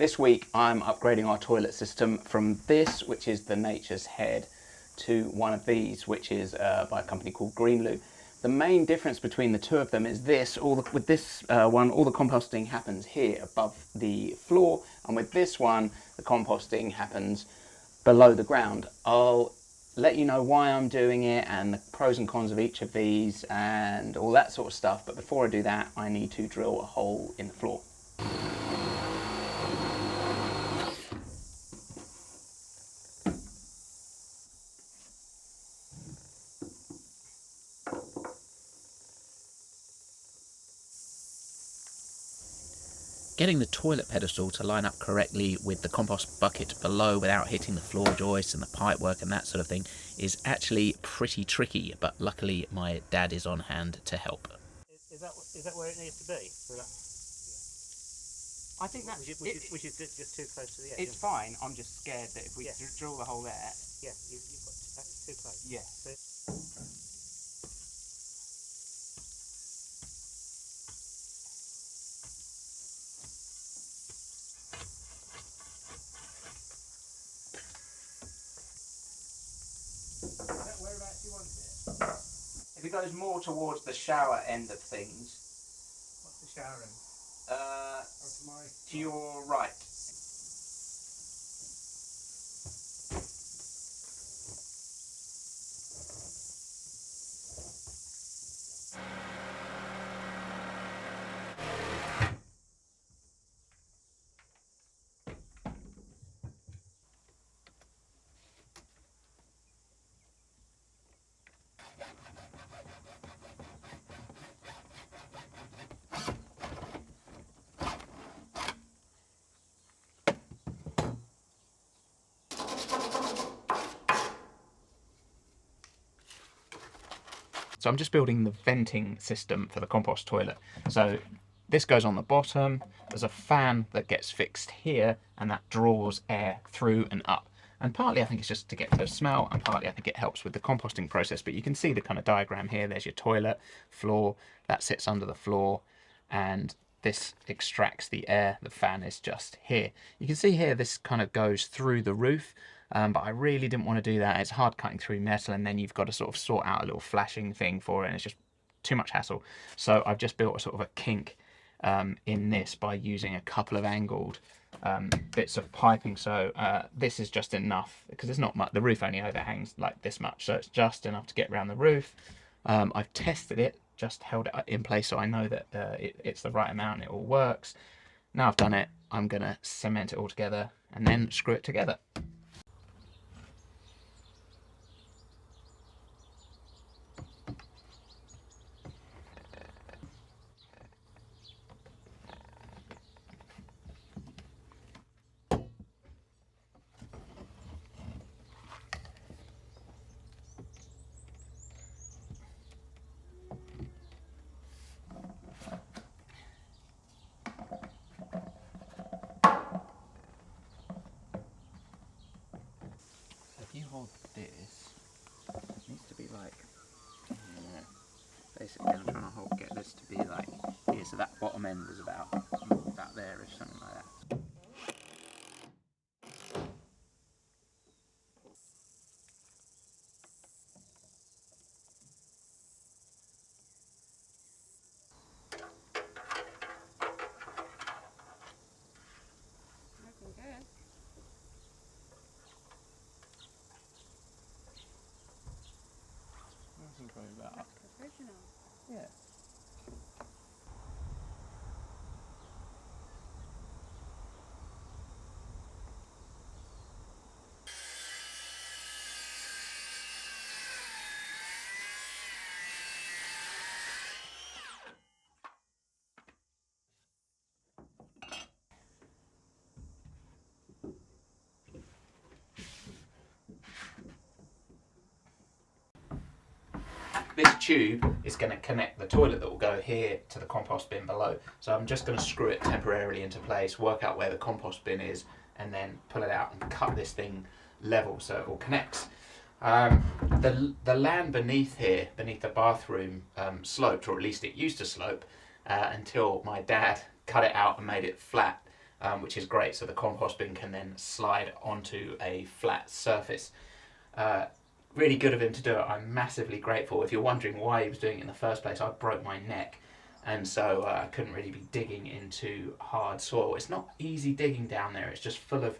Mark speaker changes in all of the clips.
Speaker 1: This week I'm upgrading our toilet system from this, which is the Nature's Head, to one of these, which is by a company called GreenLoo. The main difference between the two of them is this: with this one, all the composting happens here above the floor, and with this one, the composting happens below the ground. I'll let you know why I'm doing it and the pros and cons of each of these and all that sort of stuff, but before I do that, I need to drill a hole in the floor.
Speaker 2: Getting the toilet pedestal to line up correctly with the compost bucket below without hitting the floor joists and the pipework and that sort of thing is actually pretty tricky, but luckily my dad is on hand to help.
Speaker 3: Is that where it needs to be?
Speaker 1: I think that's
Speaker 3: which is just too close to the edge.
Speaker 1: It's fine. I'm just scared that if we drill the hole there.
Speaker 3: Yeah, you've got that's too close.
Speaker 1: Yeah.
Speaker 3: So, whereabouts you want it?
Speaker 1: If it goes more towards the shower end of things.
Speaker 3: What's the shower end?
Speaker 1: To your right. So I'm just building the venting system for the compost toilet. So this goes on the bottom, there's a fan that gets fixed here and that draws air through and up. And partly I think it's just to get the smell, and partly I think it helps with the composting process. But you can see the kind of diagram here. There's your toilet, floor, that sits under the floor, and this extracts the air. The fan is just here. You can see here this kind of goes through the roof. But I really didn't want to do that. It's hard cutting through metal, and then you've got to sort of sort out a little flashing thing for it, and it's just too much hassle. So I've just built a sort of a kink in this by using a couple of angled bits of piping. So this is just enough, because it's not much. The roof only overhangs like this much, so it's just enough to get around the roof. I've tested it, just held it in place so I know that it's the right amount and it all works. Now I've done it, I'm going to cement it all together and then screw it together. If you hold this, it needs to be like, basically I'm trying to get this to be like here, so that bottom end is about there, or something like that.
Speaker 4: Looking good.
Speaker 1: I think probably about.
Speaker 4: That's professional.
Speaker 1: Yeah. This tube is going to connect the toilet that will go here to the compost bin below. So I'm just going to screw it temporarily into place, work out where the compost bin is, and then pull it out and cut this thing level so it all connects. The land beneath here, beneath the bathroom, sloped, or at least it used to slope, until my dad cut it out and made it flat. which is great. So the compost bin can then slide onto a flat surface. Really good of him to do it. I'm massively grateful. If you're wondering why he was doing it in the first place, I broke my neck, and so I couldn't really be digging into hard soil. It's not easy digging down there. It's just full of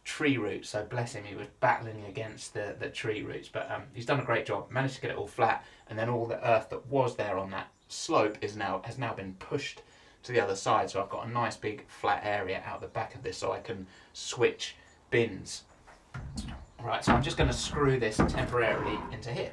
Speaker 1: tree roots. So bless him, he was battling against the tree roots, but he's done a great job. Managed to get it all flat, and then all the earth that was there on that slope has now been pushed to the other side. So I've got a nice big flat area out the back of this, so I can switch bins. Right, so I'm just going to screw this temporarily into here.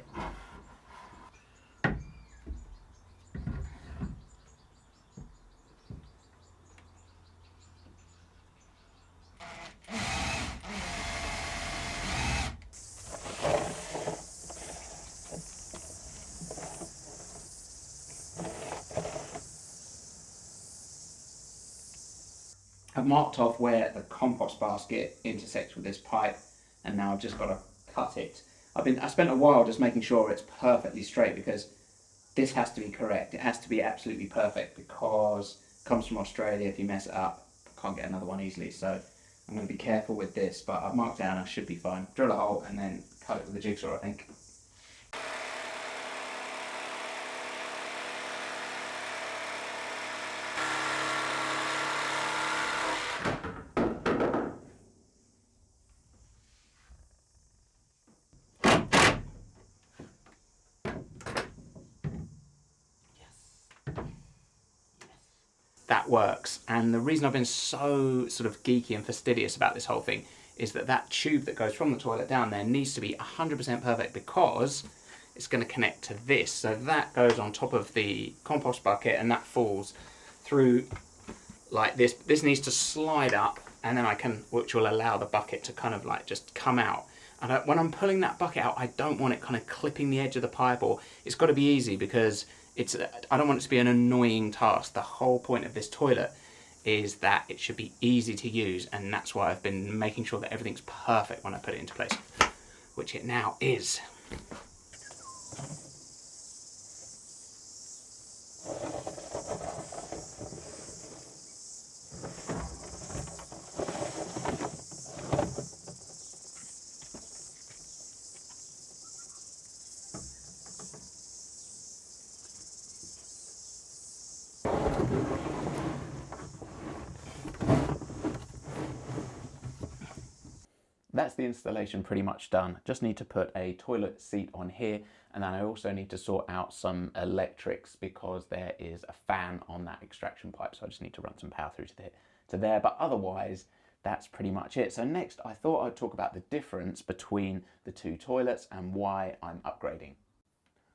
Speaker 1: I've marked off where the compost basket intersects with this pipe, and now I've just got to cut it. I spent a while just making sure it's perfectly straight, because this has to be correct. It has to be absolutely perfect, because it comes from Australia. If you mess it up, can't get another one easily. So I'm going to be careful with this, but I've marked down, I should be fine. Drill a hole and then cut it with a jigsaw, I think. That works, and the reason I've been so sort of geeky and fastidious about this whole thing is that that tube that goes from the toilet down there needs to be 100% perfect, because it's going to connect to this. So that goes on top of the compost bucket, and that falls through like this. This needs to slide up, and then which will allow the bucket to kind of like just come out. And when I'm pulling that bucket out, I don't want it kind of clipping the edge of the pipe, or it's got to be easy, because I don't want it to be an annoying task. The whole point of this toilet is that it should be easy to use, and that's why I've been making sure that everything's perfect when I put it into place, which it now is. That's the installation pretty much done. Just need to put a toilet seat on here, and then I also need to sort out some electrics, because there is a fan on that extraction pipe, so I just need to run some power through to there, but otherwise that's pretty much it. So next I thought I'd talk about the difference between the two toilets and why I'm upgrading.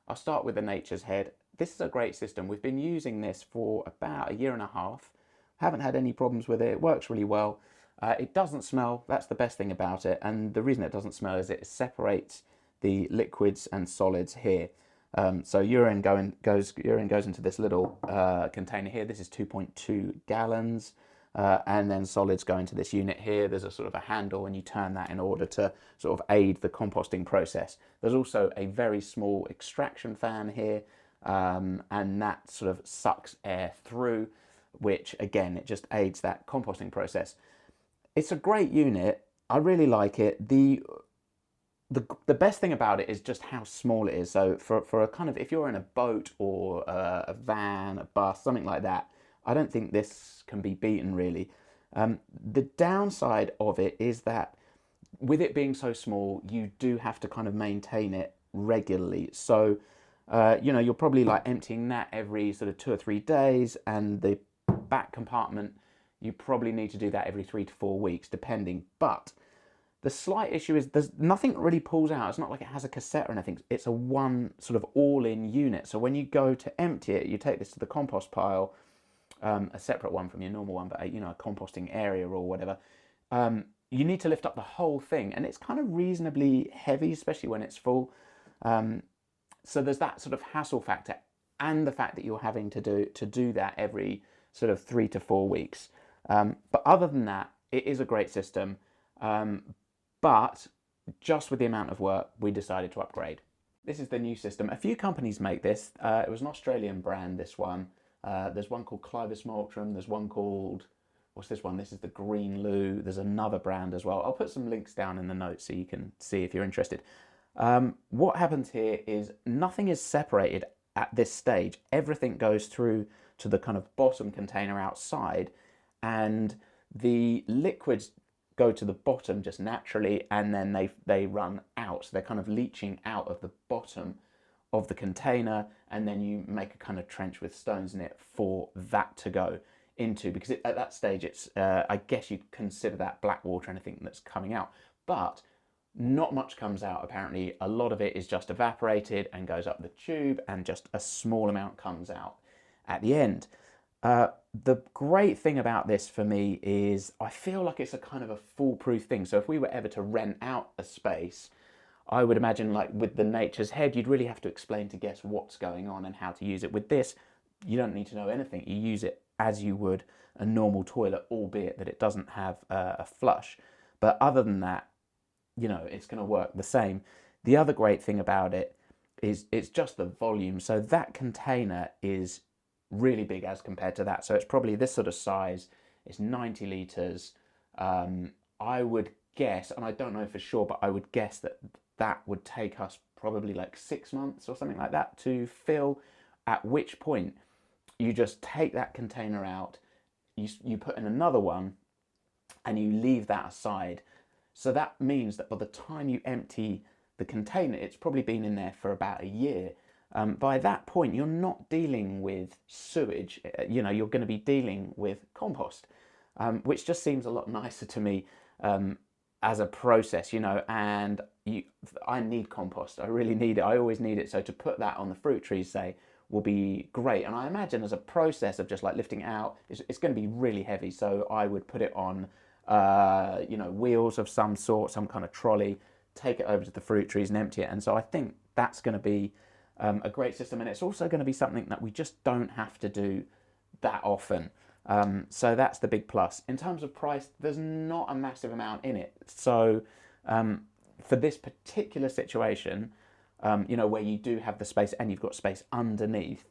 Speaker 1: I'll start with the Nature's Head. This is a great system. We've been using this for about a year and a half. Haven't had any problems with it. It works really well. It doesn't smell. That's the best thing about it. And the reason it doesn't smell is it separates the liquids and solids here. So urine goes into this little container here. This is 2.2 gallons. And then solids go into this unit here. There's a sort of a handle, and you turn that in order to sort of aid the composting process. There's also a very small extraction fan here, and that sort of sucks air through, which again, it just aids that composting process. It's a great unit. I really like it. The best thing about it is just how small it is. So for a kind of, if you're in a boat or a van, a bus, something like that, I don't think this can be beaten really. The downside of it is that with it being so small, you do have to kind of maintain it regularly. So, you know, you're probably like emptying that every sort of 2 or 3 days, and the back compartment, you probably need to do that every 3 to 4 weeks, depending. But the slight issue is there's nothing really pulls out. It's not like it has a cassette or anything. It's a one sort of all-in unit. So when you go to empty it, you take this to the compost pile, a separate one from your normal one, but you know, a composting area or whatever. You need to lift up the whole thing, and it's kind of reasonably heavy, especially when it's full. So there's that sort of hassle factor, and the fact that you're having to do that every sort of 3 to 4 weeks. But other than that, it is a great system. But just with the amount of work, we decided to upgrade. This is the new system. A few companies make this. It was an Australian brand, this one. There's one called Clivus Multrum. There's one called what's this one? This is the GreenLoo. There's another brand as well. I'll put some links down in the notes so you can see if you're interested. What happens here is nothing is separated at this stage. Everything goes through to the kind of bottom container outside, and the liquids go to the bottom just naturally, and then they run out. So they're kind of leaching out of the bottom of the container, and then you make a kind of trench with stones in it for that to go into, because at that stage it's I guess you'd consider that black water, anything that's coming out, but not much comes out apparently. A lot of it is just evaporated and goes up the tube, and just a small amount comes out at the end. The great thing about this for me is I feel like it's a kind of a foolproof thing. So if we were ever to rent out a space, I would imagine, like with the Nature's Head, you'd really have to explain to guests what's going on and how to use it. With this, you don't need to know anything. You use it as you would a normal toilet, albeit that it doesn't have a flush. But other than that, you know, it's going to work the same. The other great thing about it is it's just the volume. So that container is really big as compared to that. So it's probably this sort of size. It's 90 litres. I would guess, and I don't know for sure, but I would guess that that would take us probably like 6 months or something like that to fill, at which point you just take that container out, you put in another one, and you leave that aside. So that means that by the time you empty the container, it's probably been in there for about a year. By that point, you're not dealing with sewage, you know, you're going to be dealing with compost, which just seems a lot nicer to me as a process, you know. And I need compost, I really need it, I always need it. So to put that on the fruit trees, say, will be great. And I imagine as a process of just like lifting it out, it's going to be really heavy. So I would put it on, you know, wheels of some sort, some kind of trolley, take it over to the fruit trees and empty it. And so I think that's going to be a great system, and it's also going to be something that we just don't have to do that often. So that's the big plus. In terms of price, there's not a massive amount in it. So for this particular situation, you know, where you do have the space and you've got space underneath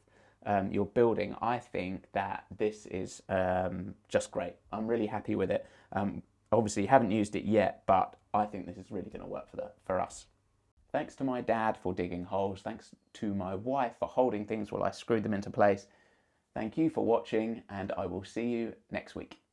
Speaker 1: your building, I think that this is just great. I'm really happy with it. Obviously haven't used it yet, but I think this is really going to work for us. Thanks to my dad for digging holes. Thanks to my wife for holding things while I screwed them into place. Thank you for watching, and I will see you next week.